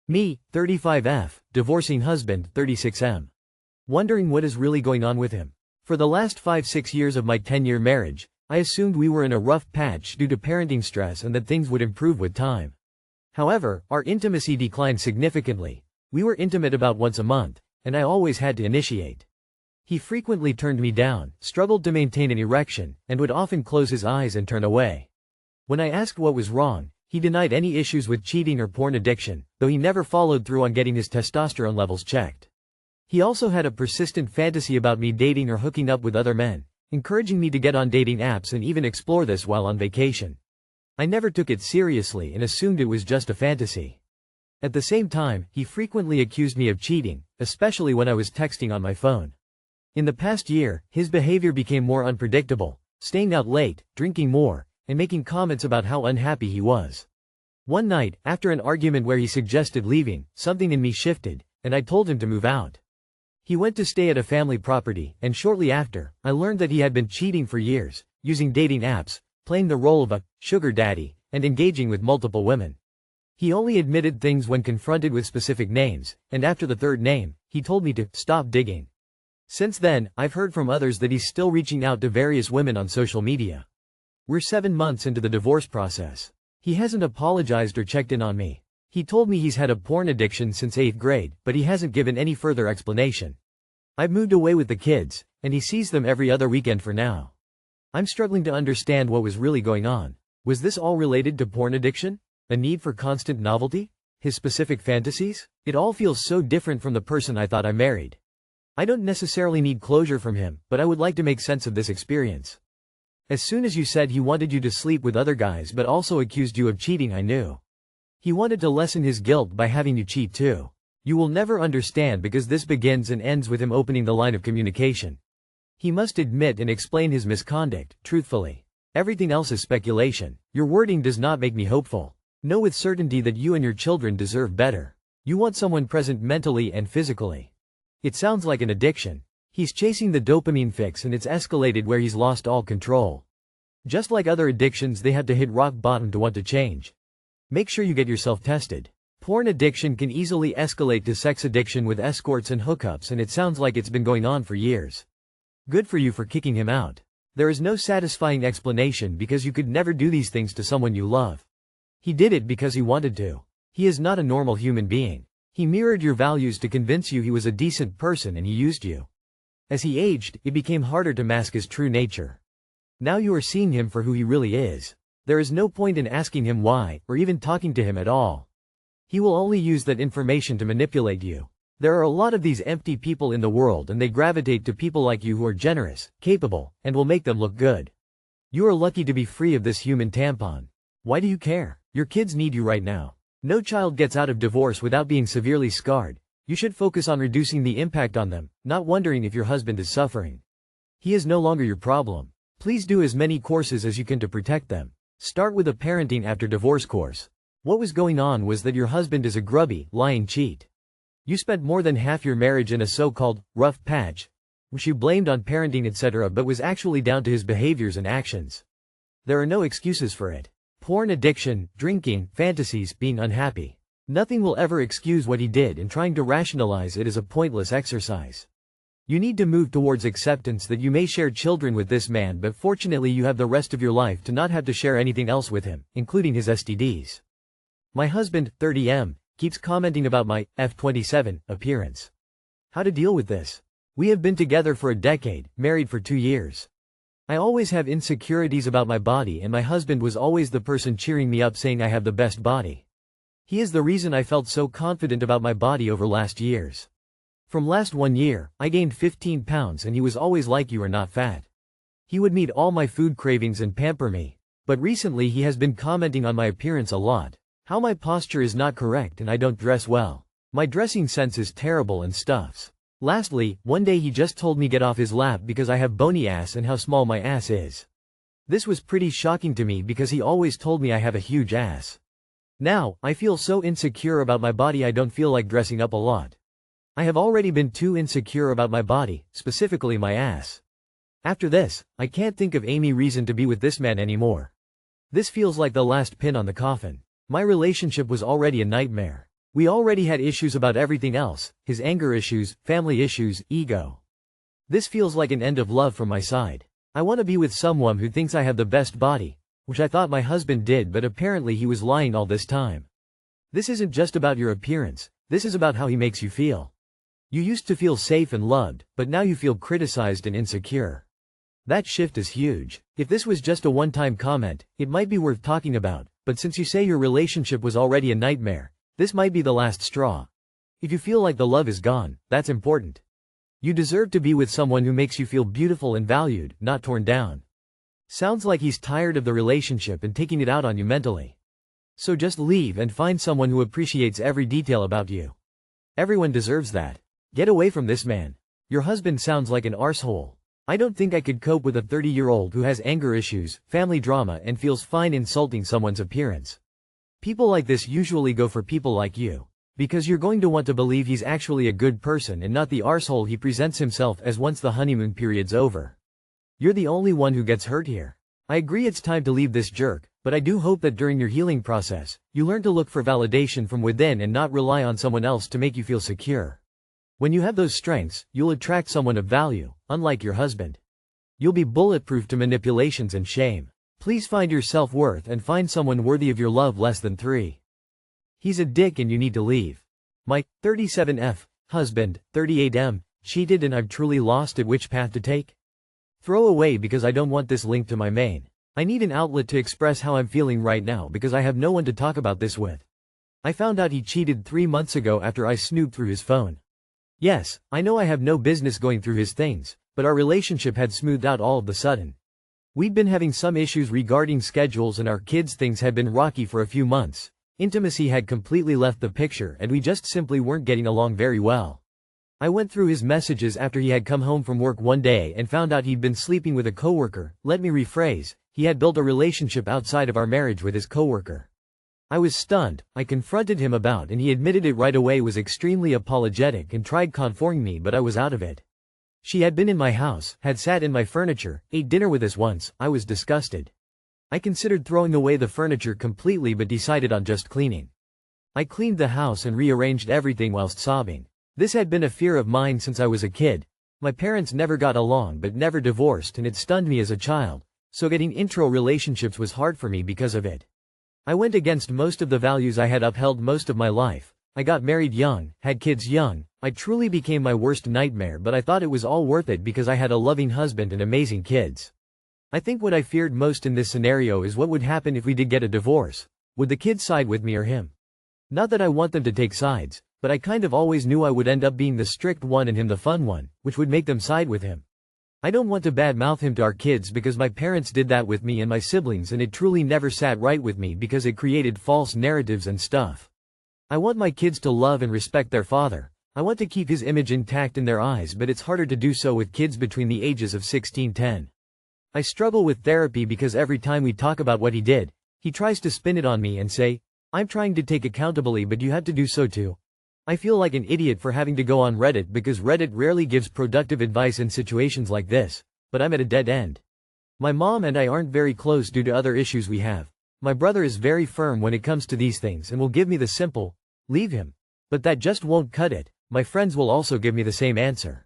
Me, 35F, divorcing husband, 36M. Wondering what is really going on with him. For the last 5-6 years of my 10-year marriage, I assumed we were in a rough patch due to parenting stress and that things would improve with time. However, our intimacy declined significantly. We were intimate about once a month, and I always had to initiate. He frequently turned me down, struggled to maintain an erection, and would often close his eyes and turn away. When I asked what was wrong, he denied any issues with cheating or porn addiction, though he never followed through on getting his testosterone levels checked. He also had a persistent fantasy about me dating or hooking up with other men, encouraging me to get on dating apps and even explore this while on vacation. I never took it seriously and assumed it was just a fantasy. At the same time, he frequently accused me of cheating, especially when I was texting on my phone. In the past year, his behavior became more unpredictable, staying out late, drinking more, and making comments about how unhappy he was. One night, after an argument where he suggested leaving, something in me shifted, and I told him to move out. He went to stay at a family property, and shortly after, I learned that he had been cheating for years, using dating apps, playing the role of a sugar daddy, and engaging with multiple women. He only admitted things when confronted with specific names, and after the third name, he told me to stop digging. Since then, I've heard from others that he's still reaching out to various women on social media. We're 7 months into the divorce process. He hasn't apologized or checked in on me. He told me he's had a porn addiction since 8th grade, but he hasn't given any further explanation. I've moved away with the kids, and he sees them every other weekend for now. I'm struggling to understand what was really going on. Was this all related to porn addiction? A need for constant novelty? His specific fantasies? It all feels so different from the person I thought I married. I don't necessarily need closure from him, but I would like to make sense of this experience. As soon as you said he wanted you to sleep with other guys but also accused you of cheating, I knew. He wanted to lessen his guilt by having you cheat too. You will never understand because this begins and ends with him opening the line of communication. He must admit and explain his misconduct, truthfully. Everything else is speculation. Your wording does not make me hopeful. Know with certainty that you and your children deserve better. You want someone present mentally and physically. It sounds like an addiction. He's chasing the dopamine fix and it's escalated where he's lost all control. Just like other addictions, they have to hit rock bottom to want to change. Make sure you get yourself tested. Porn addiction can easily escalate to sex addiction with escorts and hookups, and it sounds like it's been going on for years. Good for you for kicking him out. There is no satisfying explanation because you could never do these things to someone you love. He did it because he wanted to. He is not a normal human being. He mirrored your values to convince you he was a decent person and he used you. As he aged, it became harder to mask his true nature. Now you are seeing him for who he really is. There is no point in asking him why, or even talking to him at all. He will only use that information to manipulate you. There are a lot of these empty people in the world and they gravitate to people like you who are generous, capable, and will make them look good. You are lucky to be free of this human tampon. Why do you care? Your kids need you right now. No child gets out of divorce without being severely scarred. You should focus on reducing the impact on them, not wondering if your husband is suffering. He is no longer your problem. Please do as many courses as you can to protect them. Start with a parenting after divorce course. What was going on was that your husband is a grubby, lying cheat. You spent more than half your marriage in a so-called rough patch, which you blamed on parenting etc., but was actually down to his behaviors and actions. There are no excuses for it. Porn addiction, drinking, fantasies, being unhappy. Nothing will ever excuse what he did, and trying to rationalize it is a pointless exercise. You need to move towards acceptance that you may share children with this man, but fortunately you have the rest of your life to not have to share anything else with him, including his STDs. My husband, 30M, keeps commenting about my F27 appearance. How to deal with this? We have been together for a decade, married for 2 years. I always have insecurities about my body and my husband was always the person cheering me up saying I have the best body. He is the reason I felt so confident about my body over last years. From last 1 year, I gained 15 pounds and he was always like, you are not fat. He would meet all my food cravings and pamper me. But recently he has been commenting on my appearance a lot. How my posture is not correct and I don't dress well. My dressing sense is terrible and stuffs. Lastly, one day he just told me get off his lap because I have bony ass and how small my ass is. This was pretty shocking to me because he always told me I have a huge ass. Now, I feel so insecure about my body I don't feel like dressing up a lot. I have already been too insecure about my body, specifically my ass. After this, I can't think of any reason to be with this man anymore. This feels like the last pin on the coffin. My relationship was already a nightmare. We already had issues about everything else, his anger issues, family issues, ego. This feels like an end of love from my side. I want to be with someone who thinks I have the best body, which I thought my husband did, but apparently he was lying all this time. This isn't just about your appearance, this is about how he makes you feel. You used to feel safe and loved, but now you feel criticized and insecure. That shift is huge. If this was just a one-time comment, it might be worth talking about, but since you say your relationship was already a nightmare, this might be the last straw. If you feel like the love is gone, that's important. You deserve to be with someone who makes you feel beautiful and valued, not torn down. Sounds like he's tired of the relationship and taking it out on you mentally. So just leave and find someone who appreciates every detail about you. Everyone deserves that. Get away from this man. Your husband sounds like an arsehole. I don't think I could cope with a 30-year-old who has anger issues, family drama, and feels fine insulting someone's appearance. People like this usually go for people like you, because you're going to want to believe he's actually a good person and not the arsehole he presents himself as once the honeymoon period's over. You're the only one who gets hurt here. I agree it's time to leave this jerk, but I do hope that during your healing process, you learn to look for validation from within and not rely on someone else to make you feel secure. When you have those strengths, you'll attract someone of value, unlike your husband. You'll be bulletproof to manipulations and shame. Please find your self-worth and find someone worthy of your love. Less than 3. He's a dick and you need to leave. My 37F husband, 38M, cheated and I've truly lost it. Which path to take? Throw away because I don't want this linked to my main. I need an outlet to express how I'm feeling right now because I have no one to talk about this with. I found out he cheated 3 months ago after I snooped through his phone. Yes, I know I have no business going through his things, but our relationship had smoothed out all of a sudden. We'd been having some issues regarding schedules and our kids' things had been rocky for a few months. Intimacy had completely left the picture and we just simply weren't getting along very well. I went through his messages after he had come home from work one day and found out he'd been sleeping with a coworker. Let me rephrase, he had built a relationship outside of our marriage with his coworker. I was stunned. I confronted him about and he admitted it right away, was extremely apologetic and tried comforting me, but I was out of it. She had been in my house, had sat in my furniture, ate dinner with us once. I was disgusted. I considered throwing away the furniture completely but decided on just cleaning. I cleaned the house and rearranged everything whilst sobbing. This had been a fear of mine since I was a kid. My parents never got along but never divorced and it stunned me as a child, so getting intro relationships was hard for me because of it. I went against most of the values I had upheld most of my life. I got married young, had kids young. I truly became my worst nightmare, but I thought it was all worth it because I had a loving husband and amazing kids. I think what I feared most in this scenario is what would happen if we did get a divorce. Would the kids side with me or him? Not that I want them to take sides, but I kind of always knew I would end up being the strict one and him the fun one, which would make them side with him. I don't want to badmouth him to our kids because my parents did that with me and my siblings and it truly never sat right with me because it created false narratives and stuff. I want my kids to love and respect their father. I want to keep his image intact in their eyes, but it's harder to do so with kids between the ages of 16-10. I struggle with therapy because every time we talk about what he did, he tries to spin it on me and say, I'm trying to take accountability but you have to do so too. I feel like an idiot for having to go on Reddit because Reddit rarely gives productive advice in situations like this, but I'm at a dead end. My mom and I aren't very close due to other issues we have. My brother is very firm when it comes to these things and will give me the simple, leave him. But that just won't cut it. My friends will also give me the same answer.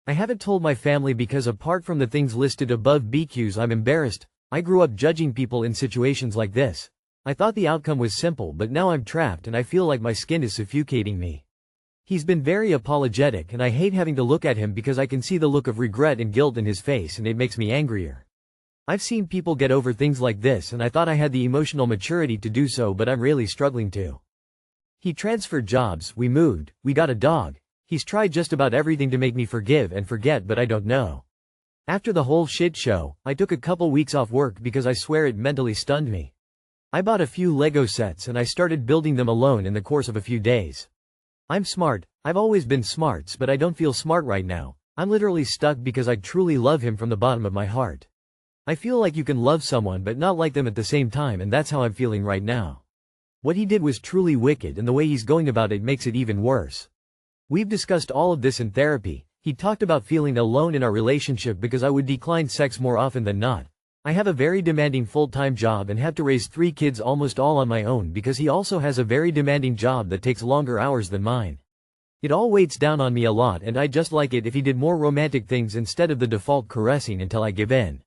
I haven't told my family because apart from the things listed above BQs, I'm embarrassed. I grew up judging people in situations like this. I thought the outcome was simple, but now I'm trapped and I feel like my skin is suffocating me. He's been very apologetic and I hate having to look at him because I can see the look of regret and guilt in his face and it makes me angrier. I've seen people get over things like this and I thought I had the emotional maturity to do so, but I'm really struggling to. He transferred jobs, we moved, we got a dog. He's tried just about everything to make me forgive and forget, but I don't know. After the whole shit show, I took a couple weeks off work because I swear it mentally stunned me. I bought a few Lego sets and I started building them alone in the course of a few days. I'm smart, I've always been smart, but I don't feel smart right now. I'm literally stuck because I truly love him from the bottom of my heart. I feel like you can love someone but not like them at the same time, and that's how I'm feeling right now. What he did was truly wicked and the way he's going about it makes it even worse. We've discussed all of this in therapy. He talked about feeling alone in our relationship because I would decline sex more often than not. I have a very demanding full-time job and have to raise 3 kids almost all on my own because he also has a very demanding job that takes longer hours than mine. It all weighs down on me a lot and I just like it if he did more romantic things instead of the default caressing until I give in.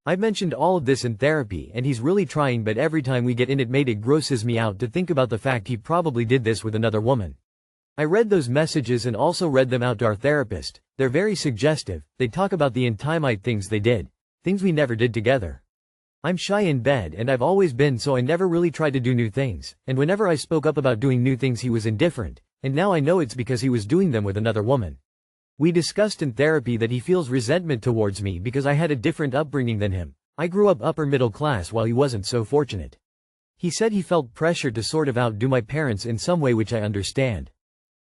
I've mentioned all of this in therapy and he's really trying, but every time we get in it grosses me out to think about the fact he probably did this with another woman. I read those messages and also read them out to our therapist. They're very suggestive. They talk about the intimate things they did. Things we never did together. I'm shy in bed and I've always been, so I never really tried to do new things, and whenever I spoke up about doing new things he was indifferent, and now I know it's because he was doing them with another woman. We discussed in therapy that he feels resentment towards me because I had a different upbringing than him. I grew up upper middle class while he wasn't so fortunate. He said he felt pressure to sort of outdo my parents in some way, which I understand.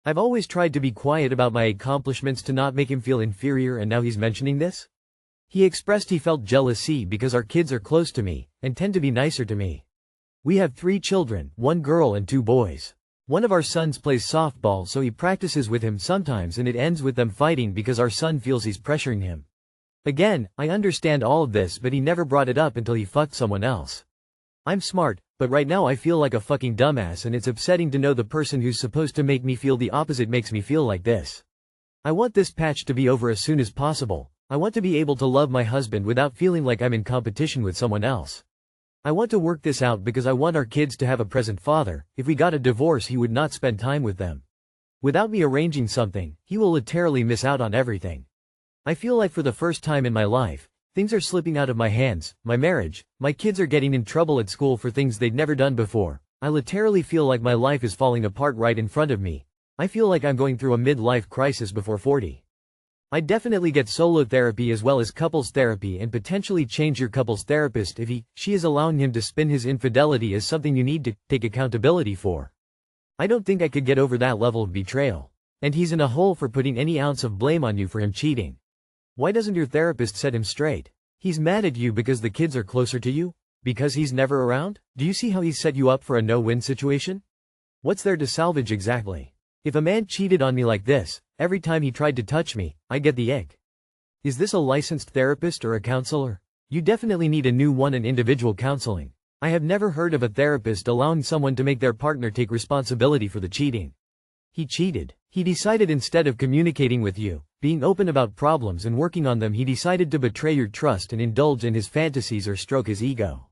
I've always tried to be quiet about my accomplishments to not make him feel inferior, and now he's mentioning this? He expressed he felt jealousy because our kids are close to me, and tend to be nicer to me. We have 3 children, 1 girl and 2 boys. One of our sons plays softball, so he practices with him sometimes and it ends with them fighting because our son feels he's pressuring him. Again, I understand all of this, but he never brought it up until he fucked someone else. I'm smart, but right now I feel like a fucking dumbass, and it's upsetting to know the person who's supposed to make me feel the opposite makes me feel like this. I want this patch to be over as soon as possible. I want to be able to love my husband without feeling like I'm in competition with someone else. I want to work this out because I want our kids to have a present father. If we got a divorce, he would not spend time with them. Without me arranging something, he will literally miss out on everything. I feel like for the first time in my life, things are slipping out of my hands. My marriage, my kids are getting in trouble at school for things they'd never done before. I literally feel like my life is falling apart right in front of me. I feel like I'm going through a midlife crisis before 40. I'd definitely get solo therapy as well as couples therapy, and potentially change your couples therapist if she is allowing him to spin his infidelity as something you need to take accountability for. I don't think I could get over that level of betrayal. And he's in a hole for putting any ounce of blame on you for him cheating. Why doesn't your therapist set him straight? He's mad at you because the kids are closer to you? Because he's never around? Do you see how he's set you up for a no-win situation? What's there to salvage exactly? If a man cheated on me like this, every time he tried to touch me, I get the ick. Is this a licensed therapist or a counselor? You definitely need a new one, and individual counseling. I have never heard of a therapist allowing someone to make their partner take responsibility for the cheating. He cheated. He decided, instead of communicating with you, being open about problems and working on them, he decided to betray your trust and indulge in his fantasies or stroke his ego.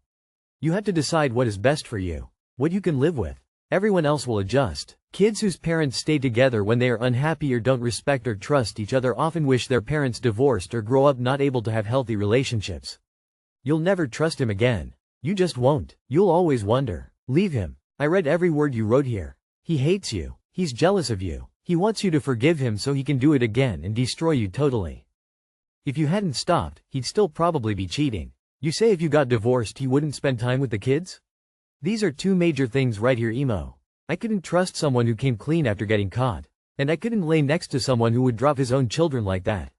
You have to decide what is best for you, what you can live with. Everyone else will adjust. Kids whose parents stay together when they are unhappy or don't respect or trust each other often wish their parents divorced or grow up not able to have healthy relationships. You'll never trust him again. You just won't. You'll always wonder. Leave him. I read every word you wrote here. He hates you. He's jealous of you. He wants you to forgive him so he can do it again and destroy you totally. If you hadn't stopped, he'd still probably be cheating. You say if you got divorced he wouldn't spend time with the kids? These are 2 major things right here, emo. I couldn't trust someone who came clean after getting caught. And I couldn't lay next to someone who would drop his own children like that.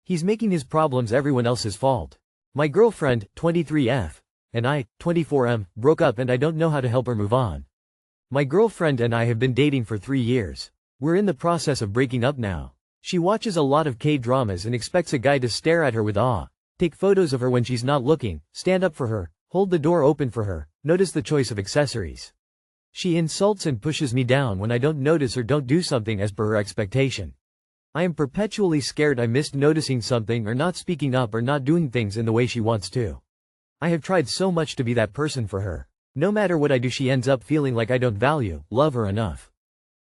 He's making his problems everyone else's fault. My girlfriend, 23F, and I, 24M, broke up and I don't know how to help her move on. My girlfriend and I have been dating for 3 years. We're in the process of breaking up now. She watches a lot of K-dramas and expects a guy to stare at her with awe, take photos of her when she's not looking, stand up for her, hold the door open for her. Notice the choice of accessories. She insults and pushes me down when I don't notice or don't do something as per her expectation. I am perpetually scared I missed noticing something or not speaking up or not doing things in the way she wants to. I have tried so much to be that person for her. No matter what I do, she ends up feeling like I don't love her enough.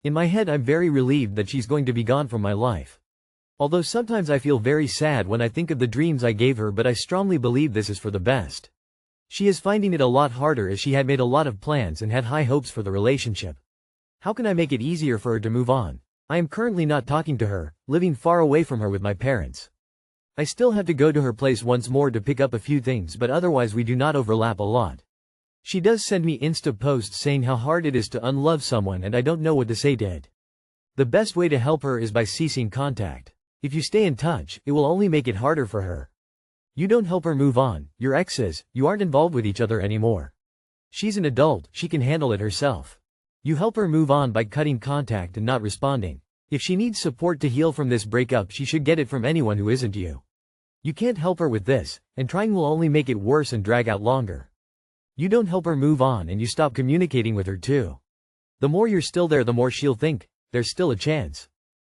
In my head I'm very relieved that she's going to be gone from my life. Although sometimes I feel very sad when I think of the dreams I gave her, but I strongly believe this is for the best. She is finding it a lot harder as she had made a lot of plans and had high hopes for the relationship. How can I make it easier for her to move on? I am currently not talking to her, living far away from her with my parents. I still have to go to her place once more to pick up a few things, but otherwise we do not overlap a lot. She does send me Insta posts saying how hard it is to unlove someone, and I don't know what to say to it. The best way to help her is by ceasing contact. If you stay in touch, it will only make it harder for her. You don't help her move on. Your ex says, you aren't involved with each other anymore. She's an adult, she can handle it herself. You help her move on by cutting contact and not responding. If she needs support to heal from this breakup, she should get it from anyone who isn't you. You can't help her with this, and trying will only make it worse and drag out longer. You don't help her move on and you stop communicating with her too. The more you're still there, the more she'll think, there's still a chance.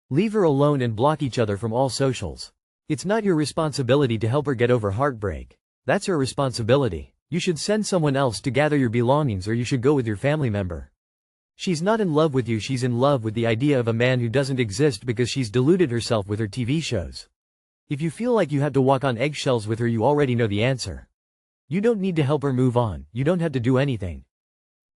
Leave her alone and block each other from all socials. It's not your responsibility to help her get over heartbreak. That's her responsibility. You should send someone else to gather your belongings, or you should go with your family member. She's not in love with you, she's in love with the idea of a man who doesn't exist because she's deluded herself with her TV shows. If you feel like you have to walk on eggshells with her, you already know the answer. You don't need to help her move on, you don't have to do anything.